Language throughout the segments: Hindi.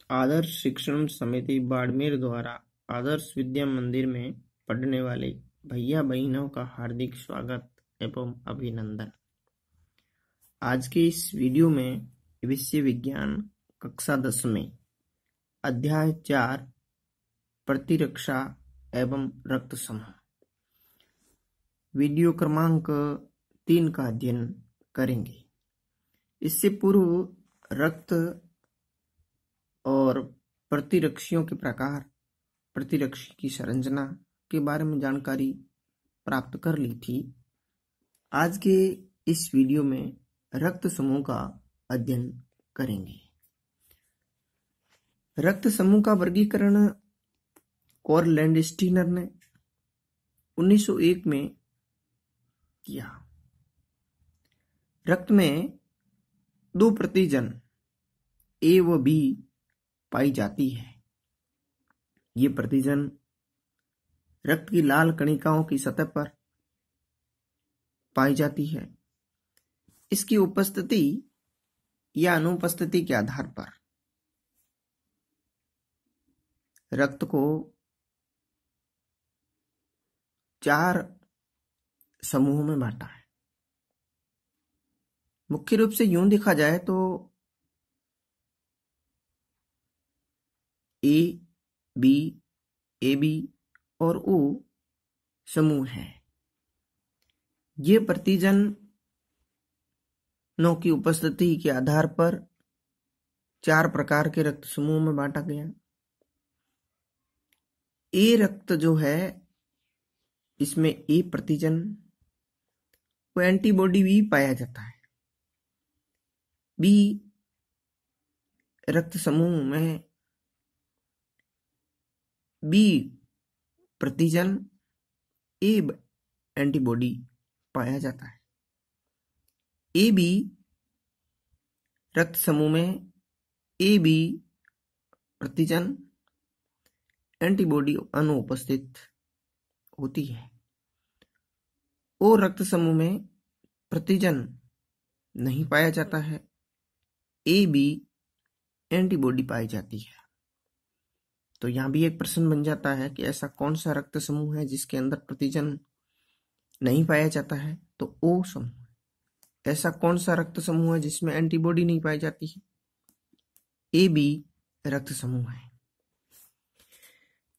आदर्श शिक्षण समिति बाड़मेर द्वारा आदर्श विद्या मंदिर में पढ़ने वाले भैया बहनों का हार्दिक स्वागत एवं अभिनंदन। आज के इस वीडियो में विषय विज्ञान कक्षा 10 में अध्याय 4 प्रतिरक्षा एवं रक्त समूह वीडियो क्रमांक 3 का अध्ययन करेंगे। इससे पूर्व रक्त और प्रतिरक्षियों के प्रकार, प्रतिरक्षी की संरचना के बारे में जानकारी प्राप्त कर ली थी। आज के इस वीडियो में रक्त समूह का अध्ययन करेंगे। रक्त समूह का वर्गीकरण कार्ल लैंडस्टीनर ने 1901 में किया। रक्त में दो प्रतिजन ए व बी पाई जाती है। ये प्रतिजन रक्त की लाल कणिकाओं की सतह पर पाई जाती है। इसकी उपस्थिति या अनुपस्थिति के आधार पर रक्त को 4 समूहों में बांटा है। मुख्य रूप से यूं देखा जाए तो ए, बी, ए बी और ओ समूह है। ये प्रतिजनों की उपस्थिति के आधार पर 4 प्रकार के रक्त समूह में बांटा गया। ए रक्त जो है, इसमें ए प्रतिजन को एंटीबॉडी भी पाया जाता है। बी रक्त समूह में बी प्रतिजन ए एंटीबॉडी पाया जाता है। ए बी रक्त समूह में ए बी प्रतिजन एंटीबॉडी अनुपस्थित होती है। ओ रक्त समूह में प्रतिजन नहीं पाया जाता है। ए बी एंटीबॉडी पाई जाती है। तो यहाँ भी एक प्रश्न बन जाता है कि ऐसा कौन सा रक्त समूह है जिसके अंदर प्रतिजन नहीं पाया जाता है? तो ओ समूह। ऐसा कौन सा रक्त समूह है जिसमें एंटीबॉडी नहीं पाई जाती है? ए बी रक्त समूह है।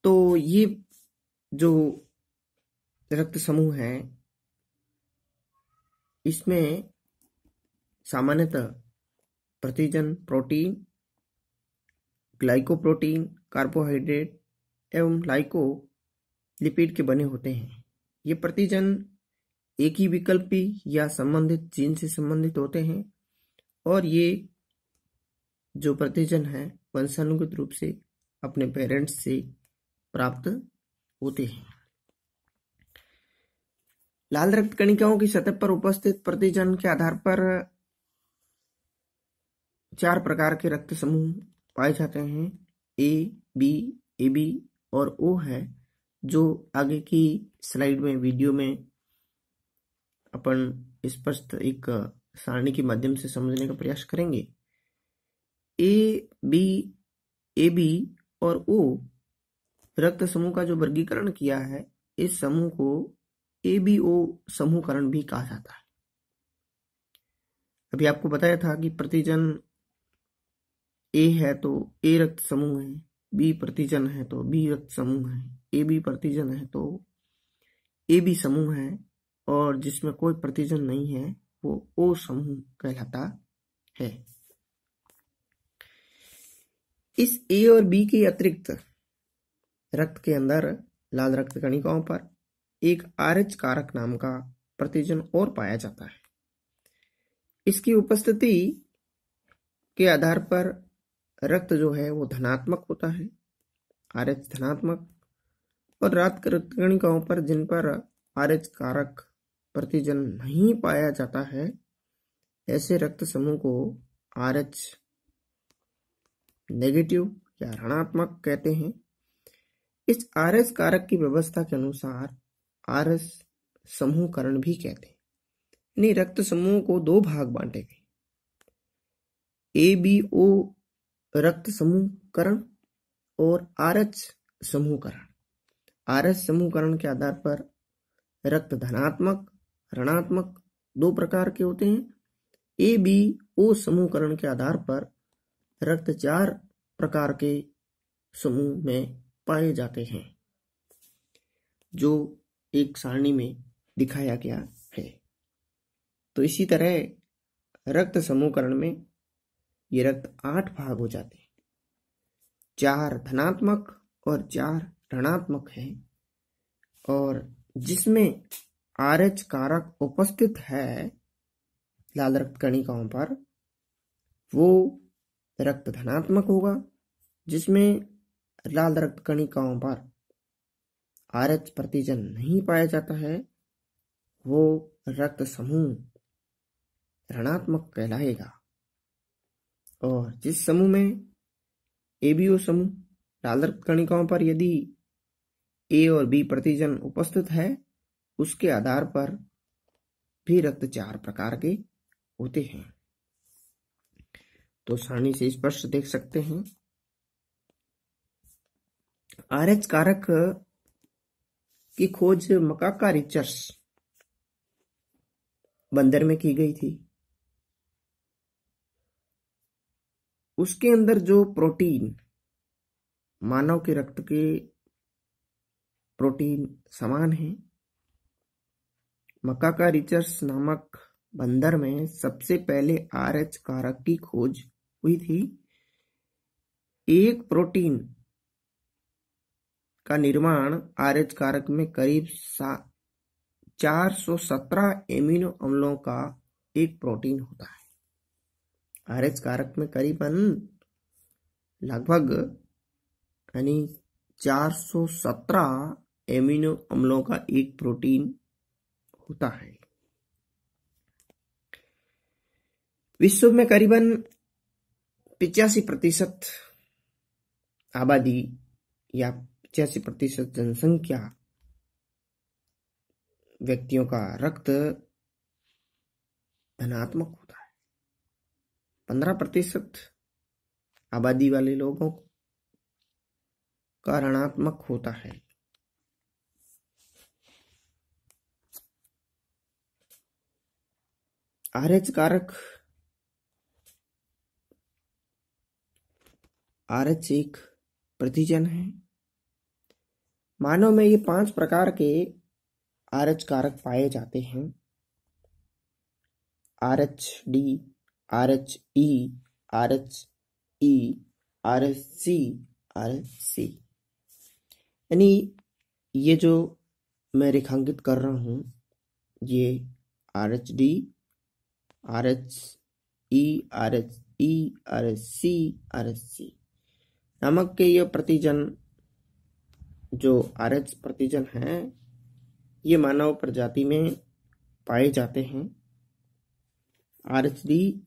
तो ये जो रक्त समूह है, इसमें सामान्यतः प्रतिजन प्रोटीन, ग्लाइकोप्रोटीन, कार्बोहाइड्रेट एवं लाइकोलिपिड के बने होते हैं। ये प्रतिजन एक ही विकल्पी या संबंधित जीन से संबंधित होते हैं और ये जो प्रतिजन है वंशानुगत रूप से अपने पेरेंट्स से प्राप्त होते हैं। लाल रक्त कणिकाओं की सतह पर उपस्थित प्रतिजन के आधार पर 4 प्रकार के रक्त समूह पाए जाते हैं। ए, बी, ए बी और ओ है, जो आगे की स्लाइड में, वीडियो में अपन स्पष्ट एक सारणी के माध्यम से समझने का प्रयास करेंगे। ए बी और ओ रक्त समूह का जो वर्गीकरण किया है, इस समूह को ए बी ओ समूहकरण भी कहा जाता है। अभी आपको बताया था कि प्रतिजन ए है तो ए रक्त समूह है, बी प्रतिजन है तो बी रक्त समूह है, ए बी प्रतिजन है तो ए बी समूह है, और जिसमें कोई प्रतिजन नहीं है वो ओ समूह कहलाता है। इस ए और बी के अतिरिक्त रक्त के अंदर लाल रक्त कणिकाओं पर एक RH कारक नाम का प्रतिजन और पाया जाता है। इसकी उपस्थिति के आधार पर रक्त जो है वो धनात्मक होता है, RH धनात्मक, और रक्त कणिकाओं पर जिन पर RH कारक प्रतिजन नहीं पाया जाता है, ऐसे रक्त समूह को RH नेगेटिव या ऋणात्मक कहते हैं। इस RH कारक की व्यवस्था के अनुसार RH समूहकरण भी कहते हैं। रक्त समूह को 2 भाग बांटे गए। ABO रक्त समूहकरण और आरएच समूहकरण। आरएच समूहकरण के आधार पर रक्त धनात्मक, ऋणात्मक दो प्रकार के होते हैं। ए बी ओ समूहकरण के आधार पर रक्त 4 प्रकार के समूह में पाए जाते हैं, जो एक सारणी में दिखाया गया है। तो इसी तरह रक्त समूहकरण में ये रक्त 8 भाग हो जाते हैं, 4 धनात्मक और 4 ऋणात्मक है, और जिसमें आरएच कारक उपस्थित है लाल रक्त कणिकाओं पर, वो रक्त धनात्मक होगा। जिसमें लाल रक्त कणिकाओं पर आरएच प्रतिजन नहीं पाया जाता है, वो रक्त समूह ऋणात्मक कहलाएगा। और जिस समूह में एबीओ समूह लाल रक्त कणिकाओं पर यदि ए और बी प्रतिजन उपस्थित है, उसके आधार पर भी रक्त 4 प्रकार के होते हैं। तो सारणी से स्पष्ट देख सकते हैं। आरएच कारक की खोज मकाका रिचर्स बंदर में की गई थी। उसके अंदर जो प्रोटीन मानव के रक्त के प्रोटीन समान है, मकाका रिचर्स नामक बंदर में सबसे पहले आरएच कारक की खोज हुई थी। एक प्रोटीन का निर्माण आरएच कारक में करीब 417 एमिनो अम्लों का एक प्रोटीन होता है। आरएच कारक में करीबन लगभग यानी 417 एमिनो अम्लों का एक प्रोटीन होता है। विश्व में करीबन 85% आबादी या 85% जनसंख्या व्यक्तियों का रक्त धनात्मक होता है। 15% आबादी वाले लोगों का ऋणात्मक होता है। आरएच कारक आरएच एक प्रतिजन है। मानव में ये 5 प्रकार के आरएच कारक पाए जाते हैं। आरएच डी, आरएच ई, आरएच ई, आरएच सी, आरएच सी। यानी ये जो मैं रेखांकित कर रहा हूं, ये आरएच डी, आरएच ई, आरएच ई, आरएच सी, आरएच सी नामक के ये प्रतिजन जो आरएच प्रतिजन हैं, ये मानव प्रजाति में पाए जाते हैं। आरएच डी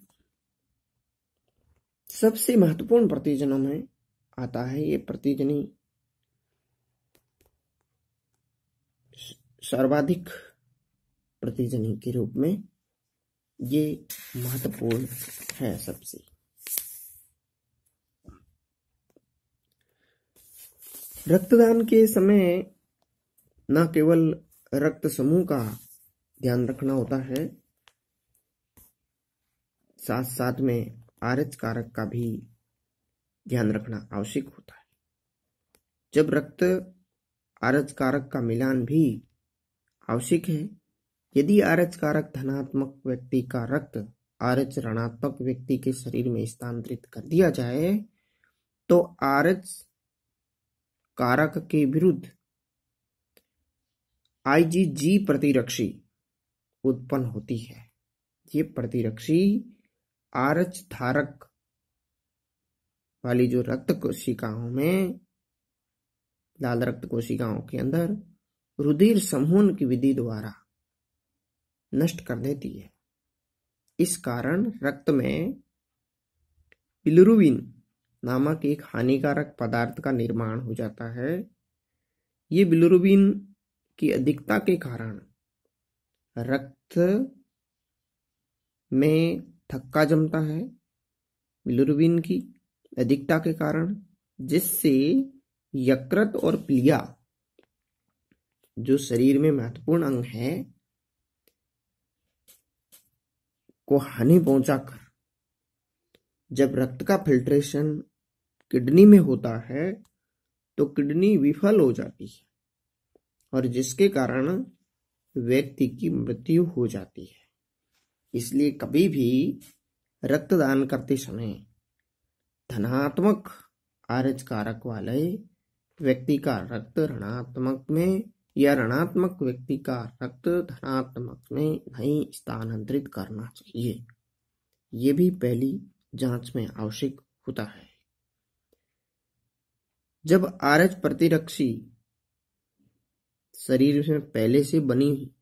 सबसे महत्वपूर्ण प्रतिजनों में आता है। ये प्रतिजनी सर्वाधिक प्रतिजनी के रूप में ये महत्वपूर्ण है सबसे। रक्तदान के समय न केवल रक्त समूह का ध्यान रखना होता है, साथ साथ में आरएच कारक का भी ध्यान रखना आवश्यक होता है। जब रक्त आरएच कारक का मिलान भी आवश्यक है। यदि आरएच कारक धनात्मक व्यक्ति का रक्त आरएच ऋणात्मक व्यक्ति के शरीर में स्थानांतरित कर दिया जाए, तो आरएच कारक के विरुद्ध आईजीजी प्रतिरक्षी उत्पन्न होती है। ये प्रतिरक्षी आरएच धारक वाली जो रक्त कोशिकाओं में, लाल रक्त कोशिकाओं के अंदर रुधिर समूहन की विधि द्वारा नष्ट कर देती है। इस कारण रक्त में बिलिरुबिन नामक एक हानिकारक पदार्थ का निर्माण हो जाता है। ये बिलिरुबिन की अधिकता के कारण रक्त में थक्का जमता है बिलिरुबिन की अधिकता के कारण, जिससे यकृत और प्लीहा जो शरीर में महत्वपूर्ण अंग है को हानि पहुंचाकर जब रक्त का फिल्ट्रेशन किडनी में होता है तो किडनी विफल हो जाती है और जिसके कारण व्यक्ति की मृत्यु हो जाती है। इसलिए कभी भी रक्तदान करते समय धनात्मक आरएच कारक वाले व्यक्ति का रक्त ऋणात्मक में या ऋणात्मक व्यक्ति का रक्त धनात्मक में नहीं स्थानांतरित करना चाहिए। ये भी पहली जांच में आवश्यक होता है। जब आरएच प्रतिरक्षी शरीर में पहले से बनी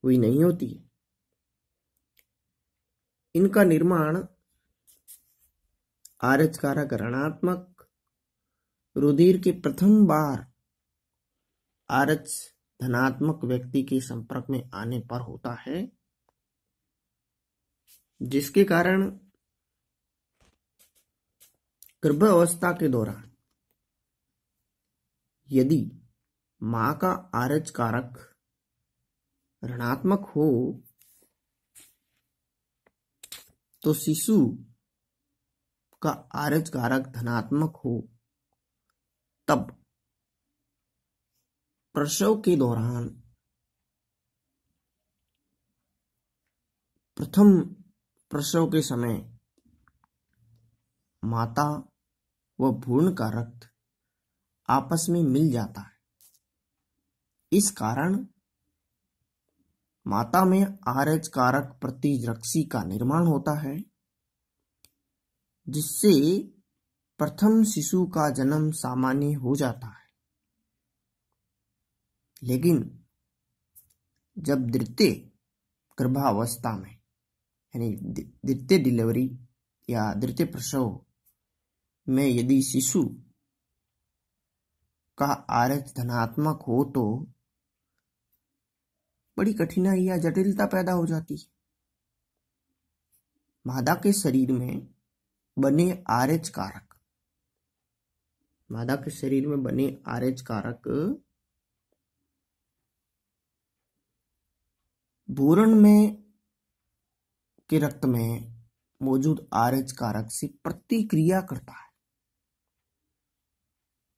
हुई नहीं होती, इनका निर्माण आरएच कारक ऋणात्मक रुधिर के प्रथम बार आरएच धनात्मक व्यक्ति के संपर्क में आने पर होता है, जिसके कारण गर्भावस्था के दौरान यदि मां का आरएच कारक ऋणात्मक हो तो शिशु का आरएच कारक धनात्मक हो, तब प्रसव के दौरान प्रथम प्रसव के समय माता व भ्रूण का रक्त आपस में मिल जाता है। इस कारण माता में आरएच कारक प्रतिरक्षी का निर्माण होता है, जिससे प्रथम शिशु का जन्म सामान्य हो जाता है। लेकिन जब द्वितीय गर्भावस्था में यानी द्वितीय डिलीवरी या द्वितीय प्रसव में यदि शिशु का आरएच धनात्मक हो तो बड़ी कठिनाई या जटिलता पैदा हो जाती है। मादा के शरीर में बने आरएच कारक भ्रूण में के रक्त में मौजूद आरएच कारक से प्रतिक्रिया करता है,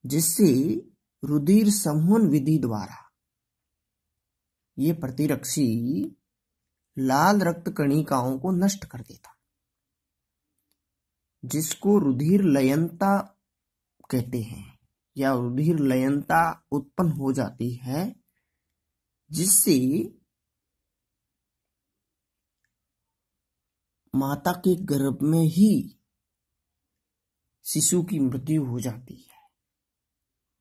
जिससे रुधिर संवहन विधि द्वारा ये प्रतिरक्षी लाल रक्त कणिकाओं को नष्ट कर देता, जिसको रुधिर लयनता कहते हैं या रुधिर लयनता उत्पन्न हो जाती है, जिससे माता के गर्भ में ही शिशु की मृत्यु हो जाती है।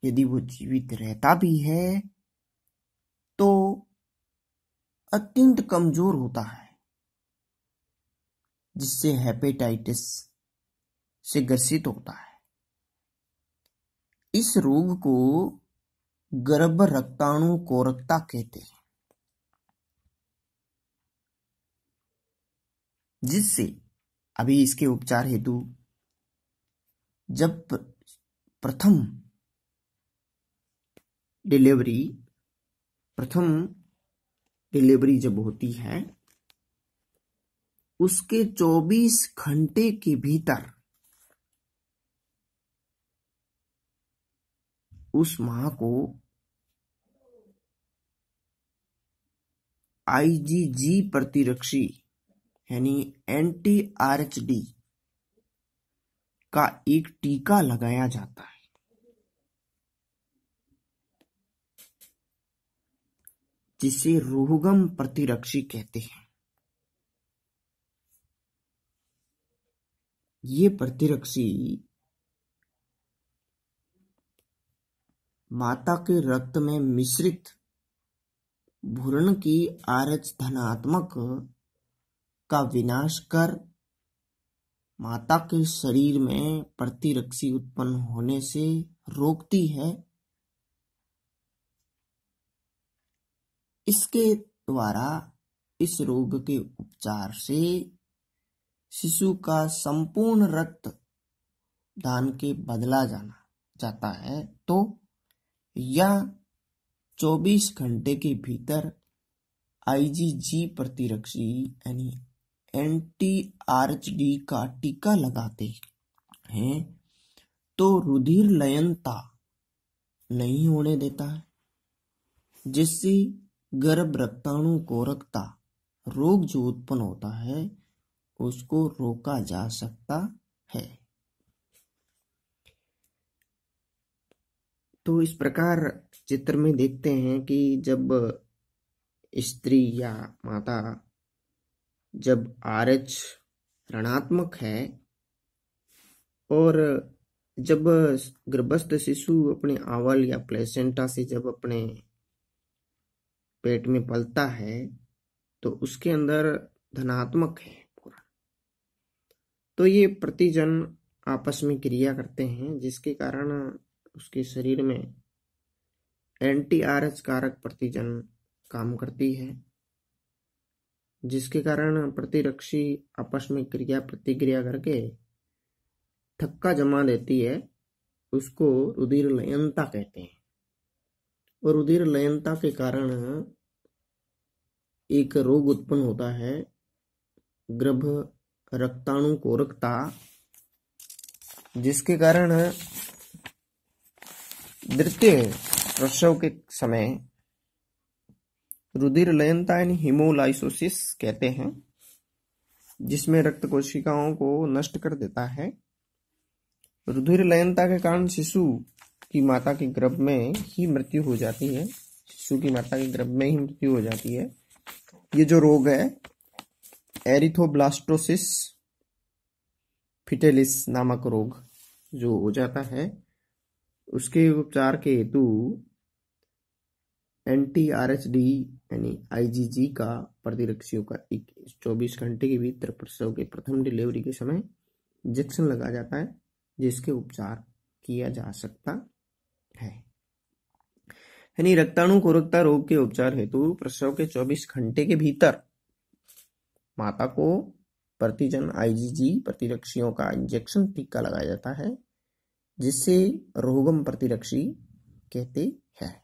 यदि वो जीवित रहता भी है तो अत्यंत कमजोर होता है, जिससे हेपेटाइटिस से ग्रसित होता है। इस रोग को गर्भ रक्ताणु कोरकता कहते हैं, जिससे अभी इसके उपचार हेतु जब प्रथम डिलीवरी जब होती है उसके 24 घंटे के भीतर उस मां को आईजीजी प्रतिरक्षी यानी एंटी आरएचडी का एक टीका लगाया जाता है, जिसे रोगम प्रतिरक्षी कहते हैं। ये प्रतिरक्षी माता के रक्त में मिश्रित भ्रूण की आरएच धनात्मक का विनाश कर माता के शरीर में प्रतिरक्षी उत्पन्न होने से रोकती है। इसके द्वारा इस रोग के उपचार से शिशु का संपूर्ण रक्त दान के बदला जाता है तो या 24 घंटे के भीतर आईजीजी प्रतिरक्षी यानी एंटी-आरएचडी का टीका लगाते हैं तो रुधिर लयनता नहीं होने देता है, जिससे गर्भ रक्ताणु कोरकता रोग जो उत्पन्न होता है उसको रोका जा सकता है। तो इस प्रकार चित्र में देखते हैं कि जब स्त्री या माता जब RH ऋणात्मक है और जब गर्भस्थ शिशु अपने आंवल या प्लेसेंटा से जब अपने पेट में पलता है तो उसके अंदर धनात्मक है पूरा, तो ये प्रतिजन आपस में क्रिया करते हैं जिसके कारण उसके शरीर में एंटी-RH कारक प्रतिजन काम करती है, जिसके कारण प्रतिरक्षी आपस में क्रिया प्रतिक्रिया करके थक्का जमा देती है, उसको रुधिर लयनता कहते हैं। और रुधिर लयनता के कारण एक रोग उत्पन्न होता है गर्भ रक्ताणु कोरकता, जिसके कारण द्वितीय प्रसव के समय रुधिर लयनता यानी हीमोलाइसोसिस कहते हैं, जिसमें रक्त कोशिकाओं को नष्ट कर देता है। रुधिर लयनता के कारण शिशु की माता के गर्भ में ही मृत्यु हो जाती है, शिशु की माता के गर्भ में ही मृत्यु हो जाती है। ये जो रोग है एरिथ्रोब्लास्टोसिस फिटेलिस नामक रोग जो हो जाता है, उसके उपचार के हेतु एंटी-आरएचडी यानी आईजीजी का प्रतिरक्षियों का 24 घंटे के भीतर प्रसव के प्रथम डिलीवरी के समय इंजेक्शन लगाया जाता है, जिसके उपचार किया जा सकता है। यानी रक्ताणु कोरकता रोग के उपचार हेतु प्रसव के 24 घंटे के भीतर माता को प्रतिजन आईजीजी प्रतिरक्षियों का इंजेक्शन टीका लगाया जाता है, जिससे रोगम प्रतिरक्षी कहते हैं।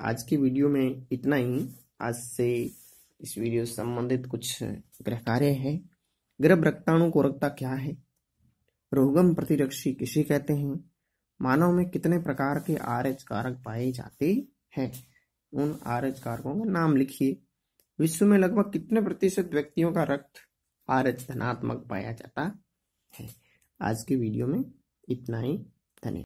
आज की वीडियो में इतना ही। आज से इस वीडियो से संबंधित कुछ गृह कार्य है। गर्भ रक्ताणु कोरकता क्या है, रोगम प्रतिरक्षी किसे कहते हैं, मानव में कितने प्रकार के RH कारक पाए जाते हैं, उन RH कारकों के नाम लिखिए। विश्व में लगभग कितने प्रतिशत व्यक्तियों का रक्त RH धनात्मक पाया जाता है। आज की वीडियो में इतना ही।